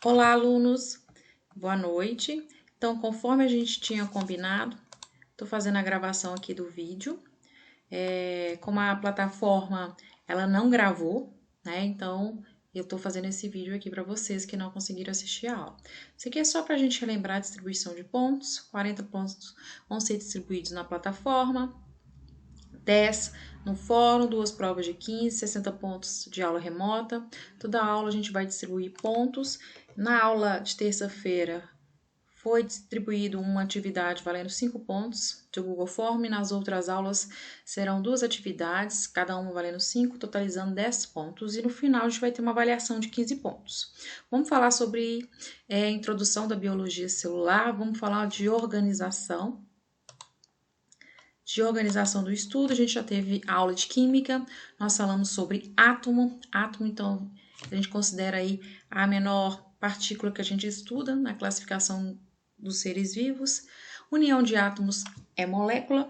Olá, alunos! Boa noite. Então, conforme a gente tinha combinado, estou fazendo a gravação aqui do vídeo. Como a plataforma ela não gravou, né? Então, eu estou fazendo esse vídeo aqui para vocês que não conseguiram assistir a aula. Isso aqui é só para a gente relembrar a distribuição de pontos. 40 pontos vão ser distribuídos na plataforma, 10 no fórum, 2 provas de 15, 60 pontos de aula remota. Toda aula a gente vai distribuir pontos. Na aula de terça-feira foi distribuído uma atividade valendo 5 pontos de Google Form. Nas outras aulas serão 2 atividades, cada uma valendo 5, totalizando 10 pontos. E no final a gente vai ter uma avaliação de 15 pontos. Vamos falar sobre a introdução da biologia celular, vamos falar de organização do estudo. A gente já teve aula de química, nós falamos sobre átomo. Átomo, então, a gente considera aí a menor partícula que a gente estuda na classificação dos seres vivos. União de átomos é molécula.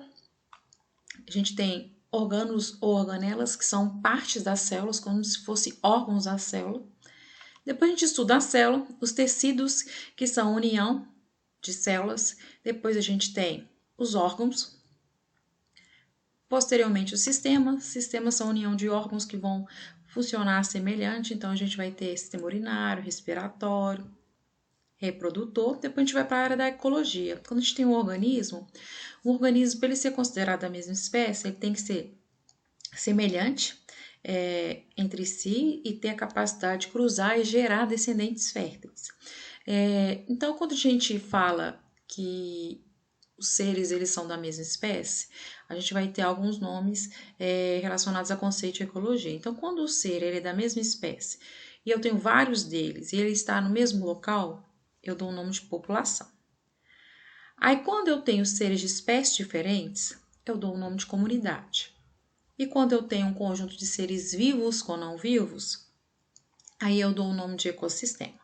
A gente tem organos ou organelas, que são partes das células, como se fossem órgãos da célula. Depois a gente estuda a célula, os tecidos, que são união de células. Depois a gente tem os órgãos. Posteriormente, os sistemas. Sistemas são a união de órgãos que vão funcionar semelhante. Então, a gente vai ter sistema urinário, respiratório, reprodutor. Depois, a gente vai para a área da ecologia. Quando a gente tem um organismo, o organismo, para ele ser considerado da mesma espécie, ele tem que ser semelhante entre si e ter a capacidade de cruzar e gerar descendentes férteis. Então, quando a gente fala que os seres eles são da mesma espécie, a gente vai ter alguns nomes relacionados a conceito de ecologia. Então, quando o ser ele é da mesma espécie e eu tenho vários deles e ele está no mesmo local, eu dou o nome de população. Aí, quando eu tenho seres de espécies diferentes, eu dou o nome de comunidade. E quando eu tenho um conjunto de seres vivos com não vivos, aí eu dou o nome de ecossistema.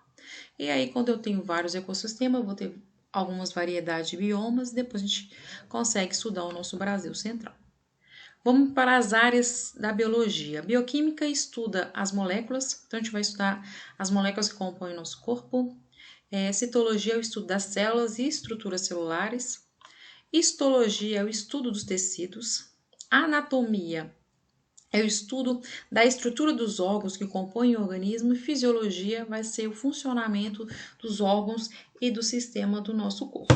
E aí, quando eu tenho vários ecossistemas, eu vou ter algumas variedades de biomas, e depois a gente consegue estudar o nosso Brasil Central. Vamos para as áreas da biologia. A bioquímica estuda as moléculas, então a gente vai estudar as moléculas que compõem o nosso corpo. Citologia é o estudo das células e estruturas celulares. Histologia é o estudo dos tecidos. Anatomia é o estudo da estrutura dos órgãos que compõem o organismo, e fisiologia vai ser o funcionamento dos órgãos e do sistema do nosso corpo.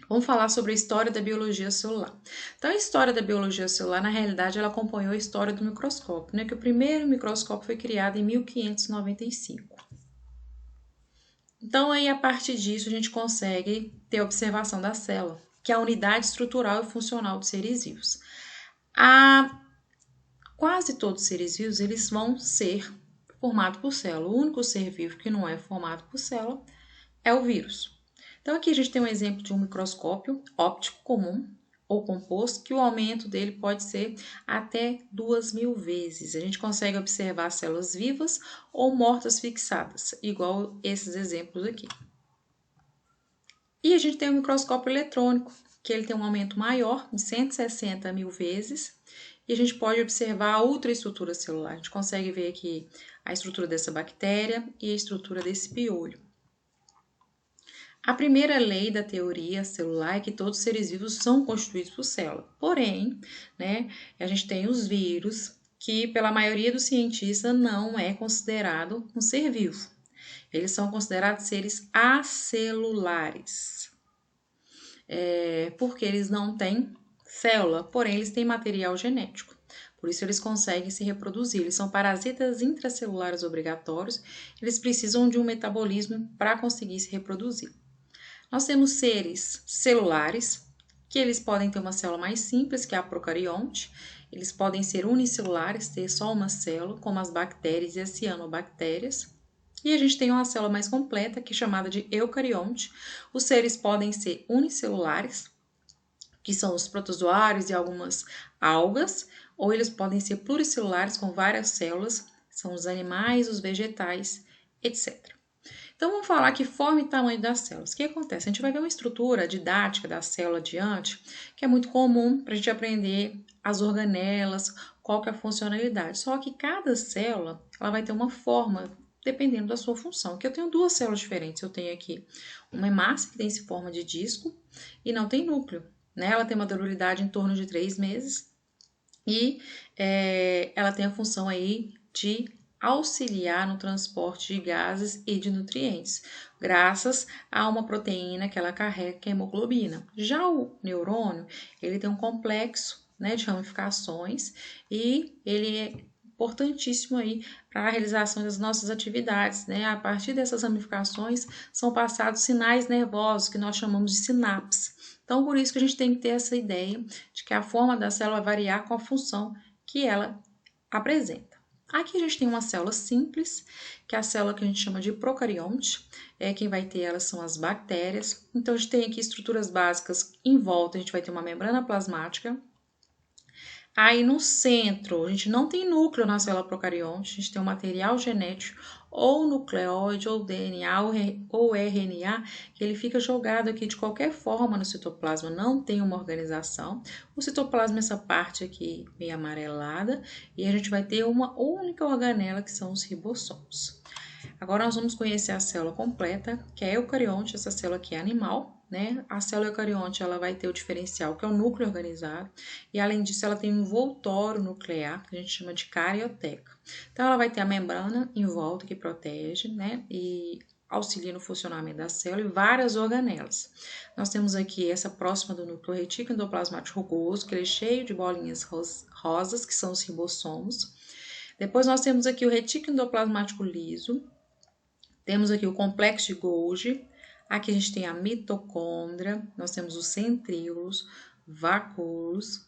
Vamos falar sobre a história da biologia celular. Então, a história da biologia celular, na realidade, ela acompanhou a história do microscópio, né? Que o primeiro microscópio foi criado em 1595. Então, aí, a partir disso, a gente consegue ter a observação da célula, que é a unidade estrutural e funcional dos seres vivos. Quase todos os seres vivos eles vão ser formados por célula. O único ser vivo que não é formado por célula é o vírus. Então, aqui a gente tem um exemplo de um microscópio óptico comum ou composto, que o aumento dele pode ser até 2.000 vezes. A gente consegue observar células vivas ou mortas fixadas, igual esses exemplos aqui. E a gente tem o microscópio eletrônico, que ele tem um aumento maior, de 160.000 vezes, e a gente pode observar a ultraestrutura celular. A gente consegue ver aqui a estrutura dessa bactéria e a estrutura desse piolho. A primeira lei da teoria celular é que todos os seres vivos são constituídos por célula. Porém, né, a gente tem os vírus, que pela maioria dos cientistas não é considerado um ser vivo. Eles são considerados seres acelulares. Porque eles não têm célula, porém eles têm material genético. Por isso eles conseguem se reproduzir. Eles são parasitas intracelulares obrigatórios. Eles precisam de um metabolismo para conseguir se reproduzir. Nós temos seres celulares, que eles podem ter uma célula mais simples, que é a procarionte. Eles podem ser unicelulares, ter só uma célula, como as bactérias e as cianobactérias. E a gente tem uma célula mais completa, que é chamada de eucarionte. Os seres podem ser unicelulares, que são os protozoários e algumas algas, ou eles podem ser pluricelulares, com várias células, são os animais, os vegetais, etc. Então, vamos falar que forma e tamanho das células. O que acontece? A gente vai ver uma estrutura didática da célula adiante, que é muito comum para a gente aprender as organelas, qual que é a funcionalidade. Só que cada célula ela vai ter uma forma dependendo da sua função. Aqui eu tenho duas células diferentes. Eu tenho aqui uma hemácia que tem essa forma de disco e não tem núcleo, né? Ela tem uma durabilidade em torno de 3 meses e ela tem a função aí de auxiliar no transporte de gases e de nutrientes, graças a uma proteína que ela carrega, que é a hemoglobina. Já o neurônio, ele tem um complexo, né, de ramificações e ele é importantíssimo aí para a realização das nossas atividades, né? A partir dessas ramificações são passados sinais nervosos que nós chamamos de sinapses. Então, por isso que a gente tem que ter essa ideia de que a forma da célula vai variar com a função que ela apresenta. Aqui a gente tem uma célula simples, que é a célula que a gente chama de procarionte. Quem vai ter elas são as bactérias. Então, a gente tem aqui estruturas básicas em volta, a gente vai ter uma membrana plasmática. Aí no centro, a gente não tem núcleo na célula procarionte, a gente tem um material genético, ou nucleóide, ou DNA, ou RNA, que ele fica jogado aqui de qualquer forma no citoplasma, não tem uma organização. O citoplasma é essa parte aqui meio amarelada, e a gente vai ter uma única organela, que são os ribossomos. Agora nós vamos conhecer a célula completa, que é a eucarionte, essa célula aqui é animal, né? A célula eucarionte, ela vai ter o diferencial, que é o núcleo organizado, e além disso ela tem um envoltório nuclear, que a gente chama de carioteca. Então ela vai ter a membrana em volta que protege, né? E auxilia no funcionamento da célula e várias organelas. Nós temos aqui essa próxima do núcleo, o retículo endoplasmático rugoso, que ele é cheio de bolinhas rosas, que são os ribossomos. Depois nós temos aqui o retículo endoplasmático liso, temos aqui o complexo de Golgi, aqui a gente tem a mitocôndria, nós temos os centríolos, vacúolos,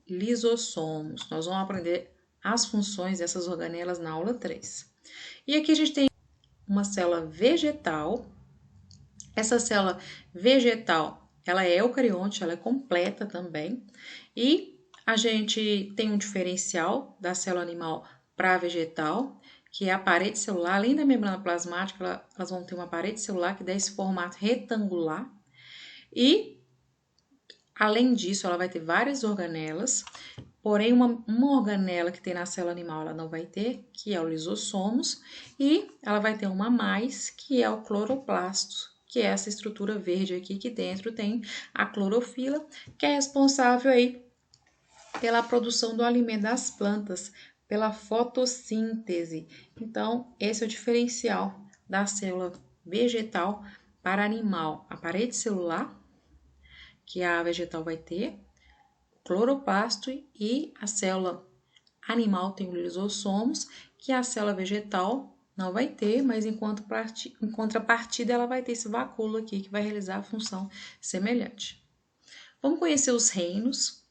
lisossomos. Nós vamos aprender as funções dessas organelas na aula 3. E aqui a gente tem uma célula vegetal. Essa célula vegetal, ela é eucarionte, ela é completa também. E a gente tem um diferencial da célula animal para a vegetal, que é a parede celular. Além da membrana plasmática, elas vão ter uma parede celular que dá esse formato retangular. E, além disso, ela vai ter várias organelas, porém uma organela que tem na célula animal ela não vai ter, que é o lisossomos, e ela vai ter uma a mais, que é o cloroplasto, que é essa estrutura verde aqui, que dentro tem a clorofila, que é responsável aí pela produção do alimento das plantas, pela fotossíntese. Então, esse é o diferencial da célula vegetal para animal. A parede celular, que a vegetal vai ter, o cloroplasto, e a célula animal tem os lisossomos, que a célula vegetal não vai ter, mas em contrapartida ela vai ter esse vacúolo aqui, que vai realizar a função semelhante. Vamos conhecer os reinos.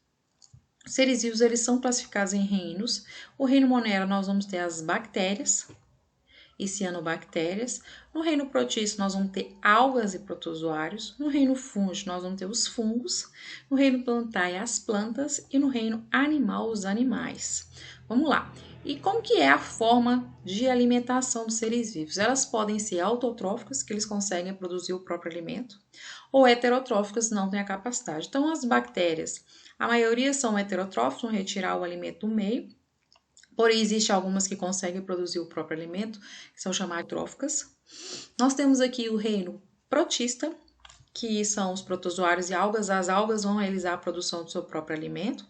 Os seres vivos, eles são classificados em reinos. O reino monera, nós vamos ter as bactérias e cianobactérias. No reino protísteo, nós vamos ter algas e protozoários. No reino fúngico, nós vamos ter os fungos. No reino plantae, as plantas. E no reino animal, os animais. Vamos lá. E como que é a forma de alimentação dos seres vivos? Elas podem ser autotróficas, que eles conseguem produzir o próprio alimento, ou heterotróficas, não têm a capacidade. Então, as bactérias, a maioria são heterotróficas, vão retirar o alimento do meio, porém, existem algumas que conseguem produzir o próprio alimento, que são chamadas tróficas. Nós temos aqui o reino protista, que são os protozoários e algas. As algas vão realizar a produção do seu próprio alimento,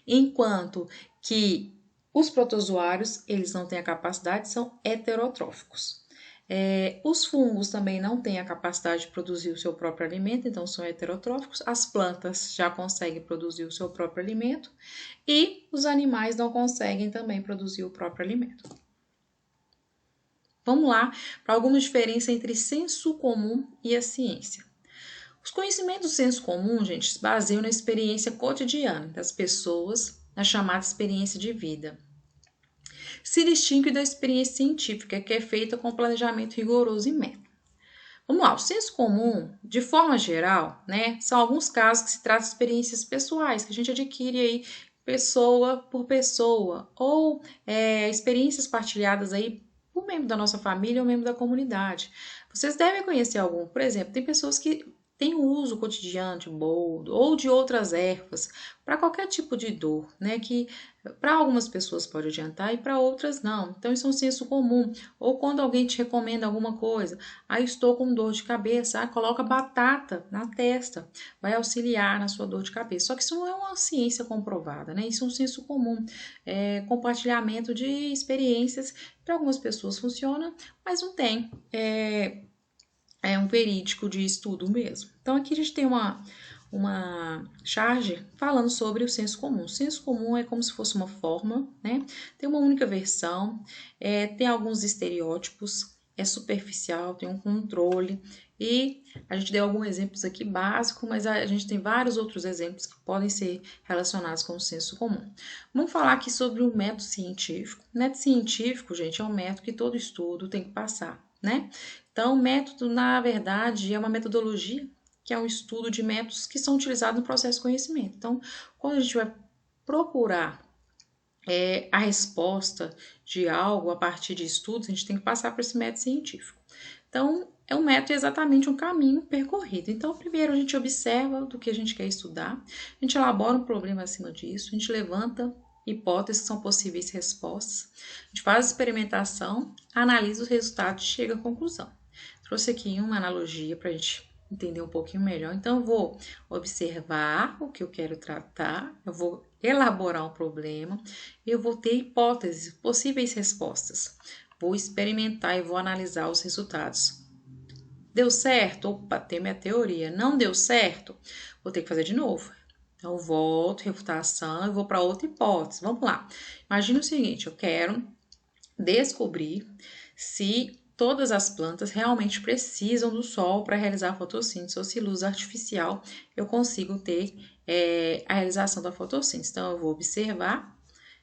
enquanto que os protozoários, eles não têm a capacidade, são heterotróficos. Os fungos também não têm a capacidade de produzir o seu próprio alimento, então são heterotróficos. As plantas já conseguem produzir o seu próprio alimento e os animais não conseguem também produzir o próprio alimento. Vamos lá para alguma diferença entre senso comum e a ciência. Os conhecimentos do senso comum, gente, se baseiam na experiência cotidiana das pessoas, na chamada experiência de vida. Se distingue da experiência científica, que é feita com planejamento rigoroso e método. Vamos lá, o senso comum, de forma geral, né, são alguns casos que se tratam de experiências pessoais, que a gente adquire aí pessoa por pessoa, ou experiências partilhadas aí por membro da nossa família ou membro da comunidade. Vocês devem conhecer algum, por exemplo, tem pessoas que tem o uso cotidiano de boldo ou de outras ervas para qualquer tipo de dor, né? Que para algumas pessoas pode adiantar e para outras não. Então, isso é um senso comum. Ou quando alguém te recomenda alguma coisa, estou com dor de cabeça, coloca batata na testa, vai auxiliar na sua dor de cabeça. Só que isso não é uma ciência comprovada, né? Isso é um senso comum, compartilhamento de experiências. Para algumas pessoas funciona, mas não tem. É um verídico de estudo mesmo. Então, aqui a gente tem uma charge falando sobre o senso comum. O senso comum é como se fosse uma fórmula, né? Tem uma única versão, tem alguns estereótipos, é superficial, tem um controle. E a gente deu alguns exemplos aqui básicos, mas a gente tem vários outros exemplos que podem ser relacionados com o senso comum. Vamos falar aqui sobre o método científico. O método científico, gente, é um método que todo estudo tem que passar, né? Então, o método, na verdade, é uma metodologia, que é um estudo de métodos que são utilizados no processo de conhecimento. Então, quando a gente vai procurar a resposta de algo a partir de estudos, a gente tem que passar por esse método científico. Então, é um método exatamente um caminho percorrido. Então, primeiro a gente observa do que a gente quer estudar, a gente elabora um problema acima disso, a gente levanta hipóteses que são possíveis respostas, a gente faz a experimentação, analisa os resultados e chega à conclusão. Trouxe aqui uma analogia para a gente entender um pouquinho melhor. Então, eu vou observar o que eu quero tratar, eu vou elaborar um problema, eu vou ter hipóteses, possíveis respostas. Vou experimentar e vou analisar os resultados. Deu certo? Opa, tem minha teoria. Não deu certo? Vou ter que fazer de novo. Então, eu volto, refutação, e vou para outra hipótese. Vamos lá. Imagina o seguinte, eu quero descobrir se todas as plantas realmente precisam do sol para realizar a fotossíntese, ou se luz artificial eu consigo ter a realização da fotossíntese. Então, eu vou observar,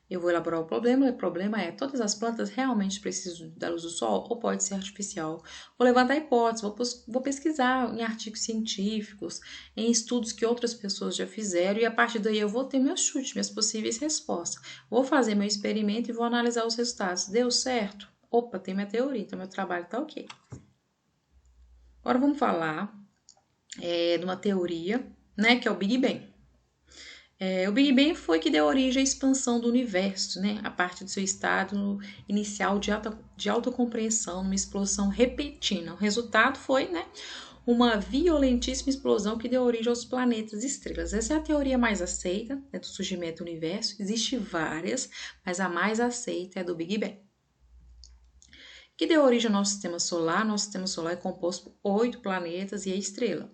eu vou elaborar o problema é, todas as plantas realmente precisam da luz do sol ou pode ser artificial? Vou levantar hipóteses, vou pesquisar em artigos científicos, em estudos que outras pessoas já fizeram e a partir daí eu vou ter meus chutes, minhas possíveis respostas. Vou fazer meu experimento e vou analisar os resultados. Deu certo? Opa, tem minha teoria, então meu trabalho tá ok. Agora vamos falar de uma teoria, né, que é o Big Bang. O Big Bang foi que deu origem à expansão do universo, né, a partir do seu estado inicial de autocompreensão, uma explosão repentina. O resultado foi, né, uma violentíssima explosão que deu origem aos planetas e estrelas. Essa é a teoria mais aceita, né, do surgimento do universo. Existem várias, mas a mais aceita é a do Big Bang, que deu origem ao nosso sistema solar. Nosso sistema solar é composto por 8 planetas e a estrela.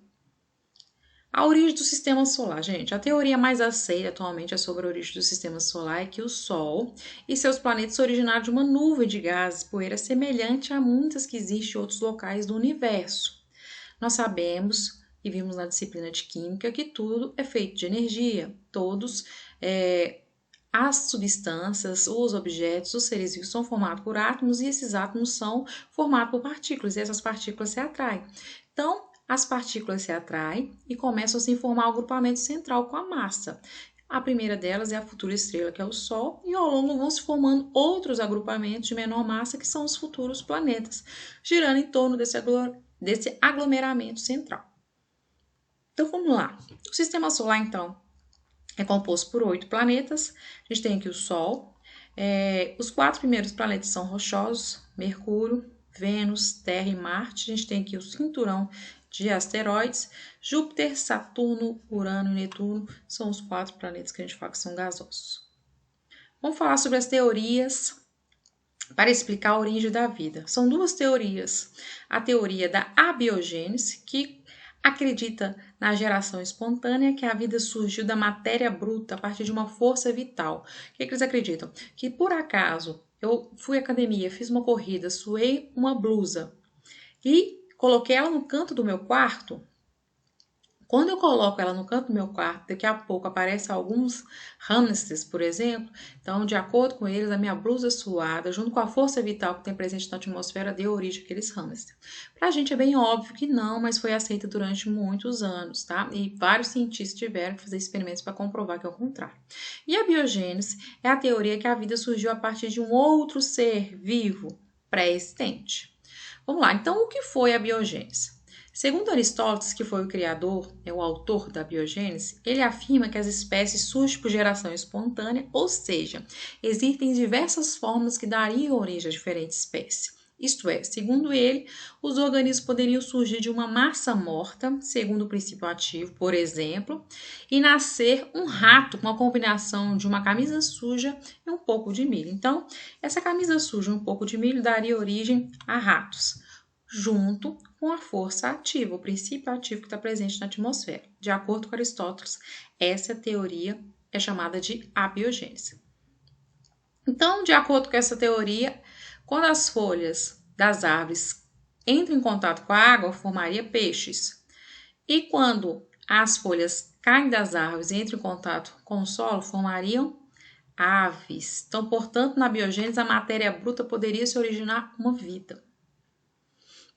A origem do sistema solar, gente. A teoria mais aceita atualmente é sobre a origem do sistema solar, é que o Sol e seus planetas são originados de uma nuvem de gases e poeira semelhante a muitas que existem em outros locais do universo. Nós sabemos e vimos na disciplina de Química que tudo é feito de energia. As substâncias, os objetos, os seres vivos são formados por átomos e esses átomos são formados por partículas e essas partículas se atraem. Então, as partículas se atraem e começam a se formar um agrupamento central com a massa. A primeira delas é a futura estrela, que é o Sol, e ao longo vão se formando outros agrupamentos de menor massa, que são os futuros planetas, girando em torno desse aglomeramento central. Então, vamos lá. O sistema solar, então, é composto por 8 planetas. A gente tem aqui o Sol. Os 4 primeiros planetas são rochosos: Mercúrio, Vênus, Terra e Marte. A gente tem aqui o cinturão de asteroides. Júpiter, Saturno, Urano e Netuno são os 4 planetas que a gente fala que são gasosos. Vamos falar sobre as teorias para explicar a origem da vida. São 2 teorias. A teoria da abiogênese, que acredita na geração espontânea, que a vida surgiu da matéria bruta a partir de uma força vital. O que eles acreditam? Que por acaso eu fui à academia, fiz uma corrida, suei uma blusa e coloquei ela no canto do meu quarto. Quando eu coloco ela no canto do meu quarto, daqui a pouco aparecem alguns hamsters, por exemplo. Então, de acordo com eles, a minha blusa suada, junto com a força vital que tem presente na atmosfera, deu origem àqueles hamsters. Pra gente é bem óbvio que não, mas foi aceita durante muitos anos, tá? E vários cientistas tiveram que fazer experimentos para comprovar que é o contrário. E a biogênese é a teoria que a vida surgiu a partir de um outro ser vivo pré-existente. Vamos lá, então o que foi a biogênese? Segundo Aristóteles, que foi o criador, o autor da biogênese, ele afirma que as espécies surgem por geração espontânea, ou seja, existem diversas formas que dariam origem a diferentes espécies. Isto é, segundo ele, os organismos poderiam surgir de uma massa morta, segundo o princípio ativo, por exemplo, e nascer um rato com a combinação de uma camisa suja e um pouco de milho. Então, essa camisa suja e um pouco de milho daria origem a ratos, junto com a força ativa, o princípio ativo que está presente na atmosfera. De acordo com Aristóteles, essa teoria é chamada de abiogênese. Então, de acordo com essa teoria, quando as folhas das árvores entram em contato com a água, formaria peixes. E quando as folhas caem das árvores e entram em contato com o solo, formariam aves. Então, portanto, na biogênese, a matéria bruta poderia se originar uma vida.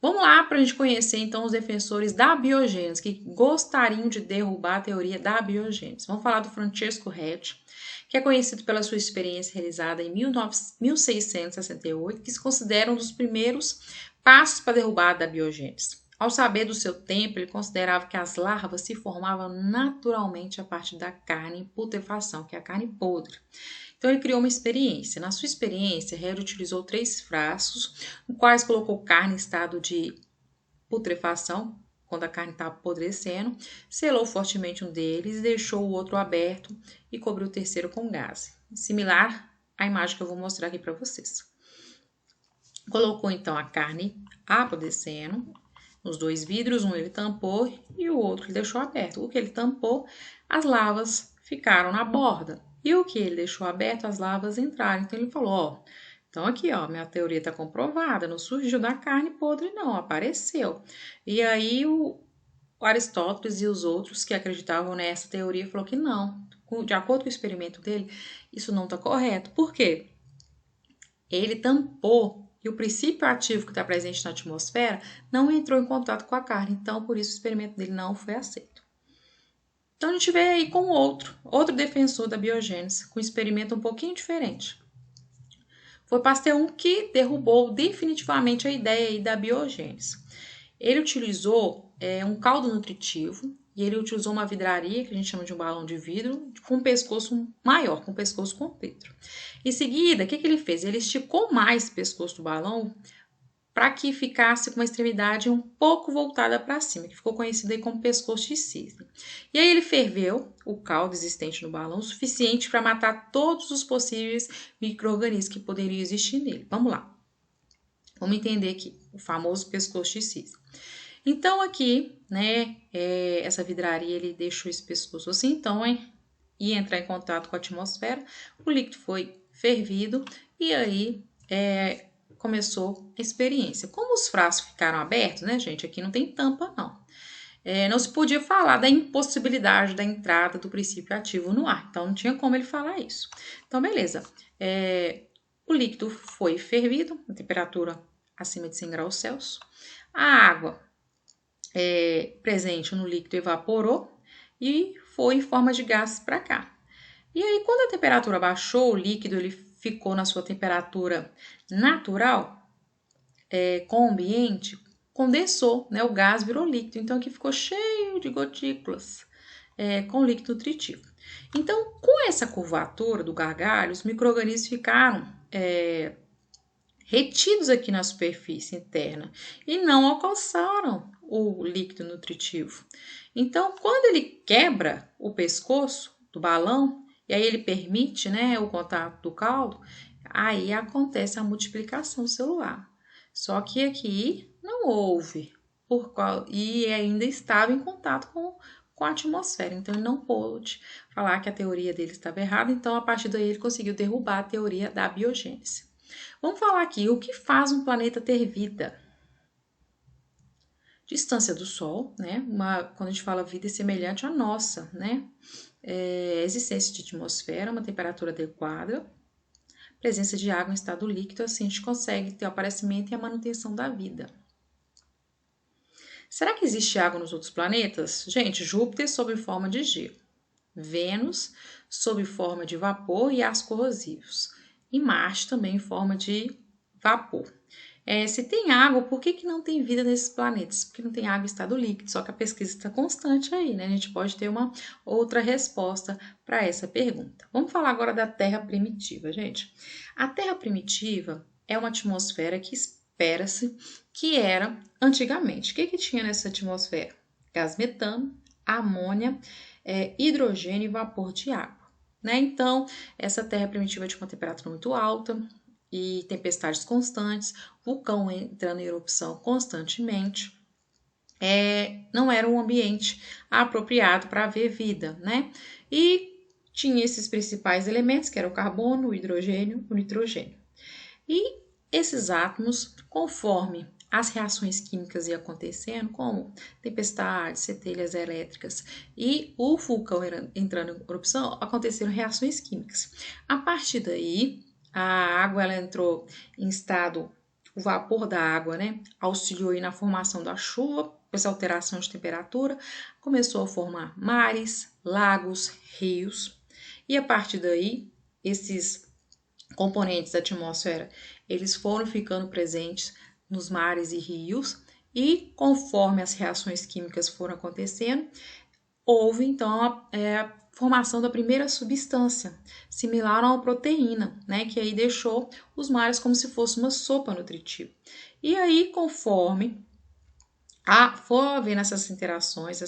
Vamos lá para a gente conhecer, então, os defensores da biogênese, que gostariam de derrubar a teoria da biogênese. Vamos falar do Francesco Redi, que é conhecido pela sua experiência realizada em 1668, que se considera um dos primeiros passos para a derrubada da biogênese. Ao saber do seu tempo, ele considerava que as larvas se formavam naturalmente a partir da carne em putrefação, que é a carne podre. Então, ele criou uma experiência. Na sua experiência, Redi utilizou 3 frascos, nos quais colocou carne em estado de putrefação, quando a carne estava apodrecendo, selou fortemente um deles e deixou o outro aberto e cobriu o terceiro com gás. Similar à imagem que eu vou mostrar aqui para vocês. Colocou então a carne apodrecendo nos 2 vidros, um ele tampou e o outro ele deixou aberto. O que ele tampou, as larvas ficaram na borda. E o que ele deixou aberto, as larvas entraram. Então ele falou, ó, então aqui, ó, minha teoria está comprovada, não surgiu da carne podre não, apareceu. E aí o Aristóteles e os outros que acreditavam nessa teoria falou que não, de acordo com o experimento dele, isso não está correto. Por quê? Ele tampou e o princípio ativo que está presente na atmosfera não entrou em contato com a carne, então por isso o experimento dele não foi aceito. Então a gente vê aí com outro defensor da biogênese, com um experimento um pouquinho diferente. Foi Pasteur que derrubou definitivamente a ideia aí da biogênese. Ele utilizou um caldo nutritivo e ele utilizou uma vidraria, que a gente chama de um balão de vidro, com um pescoço maior, com um pescoço com vidro. Em seguida, o que ele fez? Ele esticou mais o pescoço do balão para que ficasse com uma extremidade um pouco voltada para cima, que ficou conhecido aí como pescoço de cisne. E aí ele ferveu o caldo existente no balão o suficiente para matar todos os possíveis micro-organismos que poderiam existir nele. Vamos lá. Vamos entender aqui o famoso pescoço de cisne. Então aqui, né, essa vidraria ele deixou esse pescoço assim, então ia entrar em contato com a atmosfera, o líquido foi fervido e aí começou a experiência. Como os frascos ficaram abertos, né, gente, aqui não tem tampa não. Não se podia falar da impossibilidade da entrada do princípio ativo no ar, então não tinha como ele falar isso. Então, beleza. O líquido foi fervido, a temperatura acima de 100 graus Celsius. A água presente no líquido evaporou e foi em forma de gás para cá. E aí, quando a temperatura baixou, o líquido ele ficou na sua temperatura natural, com o ambiente, condensou, né? O gás virou líquido. Então, aqui ficou cheio de gotículas com líquido nutritivo. Então, com essa curvatura do gargalho, os micro-organismos ficaram retidos aqui na superfície interna e não alcançaram o líquido nutritivo. Então, quando ele quebra o pescoço do balão, e aí ele permite, né, o contato do caldo, aí acontece a multiplicação celular. Só que aqui não houve, e ainda estava em contato com a atmosfera. Então, ele não pôde falar que a teoria dele estava errada. Então, a partir daí, ele conseguiu derrubar a teoria da biogênese. Vamos falar aqui, o que faz um planeta ter vida? Distância do Sol, né? Quando a gente fala vida, é semelhante à nossa, né? Existência de atmosfera, uma temperatura adequada, presença de água em estado líquido, assim a gente consegue ter o aparecimento e a manutenção da vida. Será que existe água nos outros planetas? Gente, Júpiter sob forma de gelo, Vênus sob forma de vapor e aços corrosivos, e Marte também em forma de vapor. Se tem água, por que não tem vida nesses planetas? Porque não tem água em estado líquido, só que a pesquisa está constante aí, né? A gente pode ter uma outra resposta para essa pergunta. Vamos falar agora da Terra primitiva, gente. A Terra primitiva é uma atmosfera que espera-se que era antigamente. O que tinha nessa atmosfera? Gás metano, amônia, hidrogênio e vapor de água, né? Então, essa Terra primitiva tinha uma temperatura muito alta e tempestades constantes, vulcão entrando em erupção constantemente. Não era um ambiente apropriado para haver vida, né? E tinha esses principais elementos, que era o carbono, o hidrogênio, o nitrogênio. E esses átomos, conforme as reações químicas iam acontecendo, como tempestades, centelhas elétricas e o vulcão entrando em erupção, aconteceram reações químicas. A partir daí, a água ela entrou em estado, o vapor da água, né, auxiliou aí na formação da chuva, com essa alteração de temperatura, começou a formar mares, lagos, rios, e a partir daí, esses componentes da atmosfera, eles foram ficando presentes nos mares e rios, e conforme as reações químicas foram acontecendo, houve então a formação da primeira substância, similar a uma proteína, né, que aí deixou os mares como se fosse uma sopa nutritiva. E aí, conforme for havendo essas interações,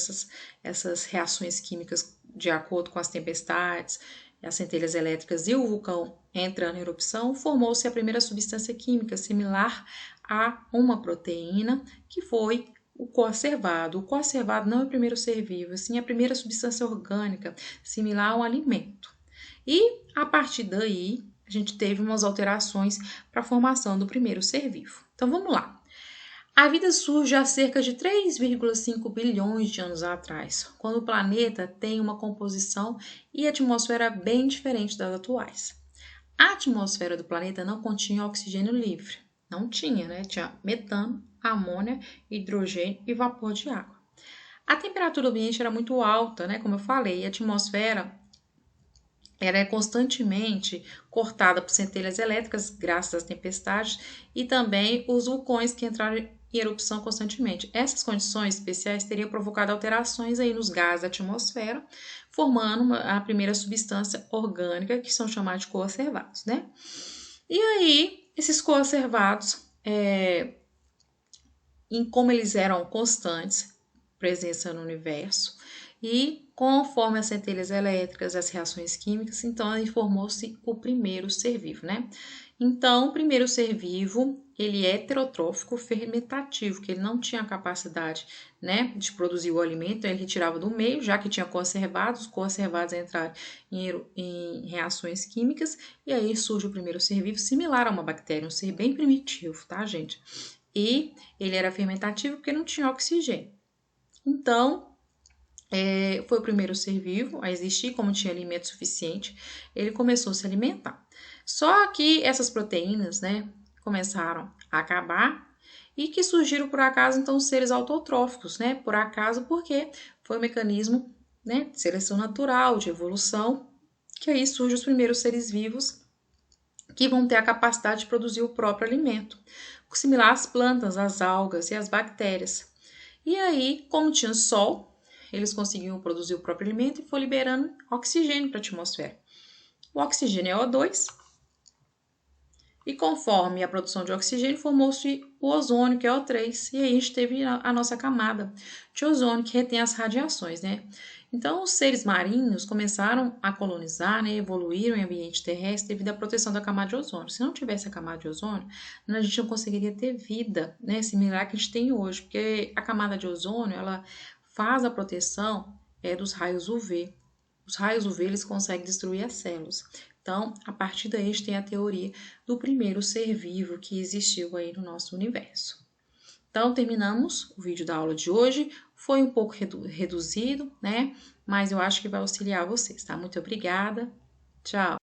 essas reações químicas de acordo com as tempestades, as centelhas elétricas e o vulcão entrando em erupção, formou-se a primeira substância química similar a uma proteína, que foi o coacervado. O coacervado não é o primeiro ser vivo, sim a primeira substância orgânica similar a um alimento. E a partir daí, a gente teve umas alterações para a formação do primeiro ser vivo. Então vamos lá. A vida surge há cerca de 3,5 bilhões de anos atrás, quando o planeta tem uma composição e atmosfera bem diferente das atuais. A atmosfera do planeta não continha oxigênio livre, não tinha, né? Tinha metano, amônia, hidrogênio e vapor de água. A temperatura do ambiente era muito alta, né? Como eu falei, e a atmosfera é constantemente cortada por centelhas elétricas, graças às tempestades, e também os vulcões que entraram em erupção constantemente. Essas condições especiais teriam provocado alterações aí nos gases da atmosfera, formando a primeira substância orgânica, que são chamados de coacervados, né? E aí, esses coacervados, em como eles eram constantes, presença no universo, e conforme as centelhas elétricas, as reações químicas, então aí formou-se o primeiro ser vivo, né? Então, o primeiro ser vivo, ele é heterotrófico fermentativo, que ele não tinha a capacidade, né, de produzir o alimento, então ele retirava do meio, já que tinha coacervados, os coacervados entraram em reações químicas, e aí surge o primeiro ser vivo, similar a uma bactéria, um ser bem primitivo, tá, gente? E ele era fermentativo porque não tinha oxigênio. Então, foi o primeiro ser vivo a existir, como tinha alimento suficiente, ele começou a se alimentar. Só que essas proteínas, né, começaram a acabar e que surgiram por acaso, então, seres autotróficos, né, por acaso, porque foi um mecanismo, né, de seleção natural, de evolução, que aí surgem os primeiros seres vivos que vão ter a capacidade de produzir o próprio alimento, similar às plantas, às algas e às bactérias. E aí, como tinha sol, eles conseguiam produzir o próprio alimento e foi liberando oxigênio para a atmosfera. O oxigênio é O2, e conforme a produção de oxigênio, formou-se o ozônio, que é O3, e aí a gente teve a nossa camada de ozônio, que retém as radiações, né? Então, os seres marinhos começaram a colonizar, né, evoluíram em ambiente terrestre devido à proteção da camada de ozônio. Se não tivesse a camada de ozônio, a gente não conseguiria ter vida, né, similar que a gente tem hoje, porque a camada de ozônio, ela faz a proteção dos raios UV. Os raios UV, eles conseguem destruir as células. Então, a partir daí, a gente tem a teoria do primeiro ser vivo que existiu aí no nosso universo. Então, terminamos o vídeo da aula de hoje. Foi um pouco reduzido, né? Mas eu acho que vai auxiliar vocês, tá? Muito obrigada. Tchau!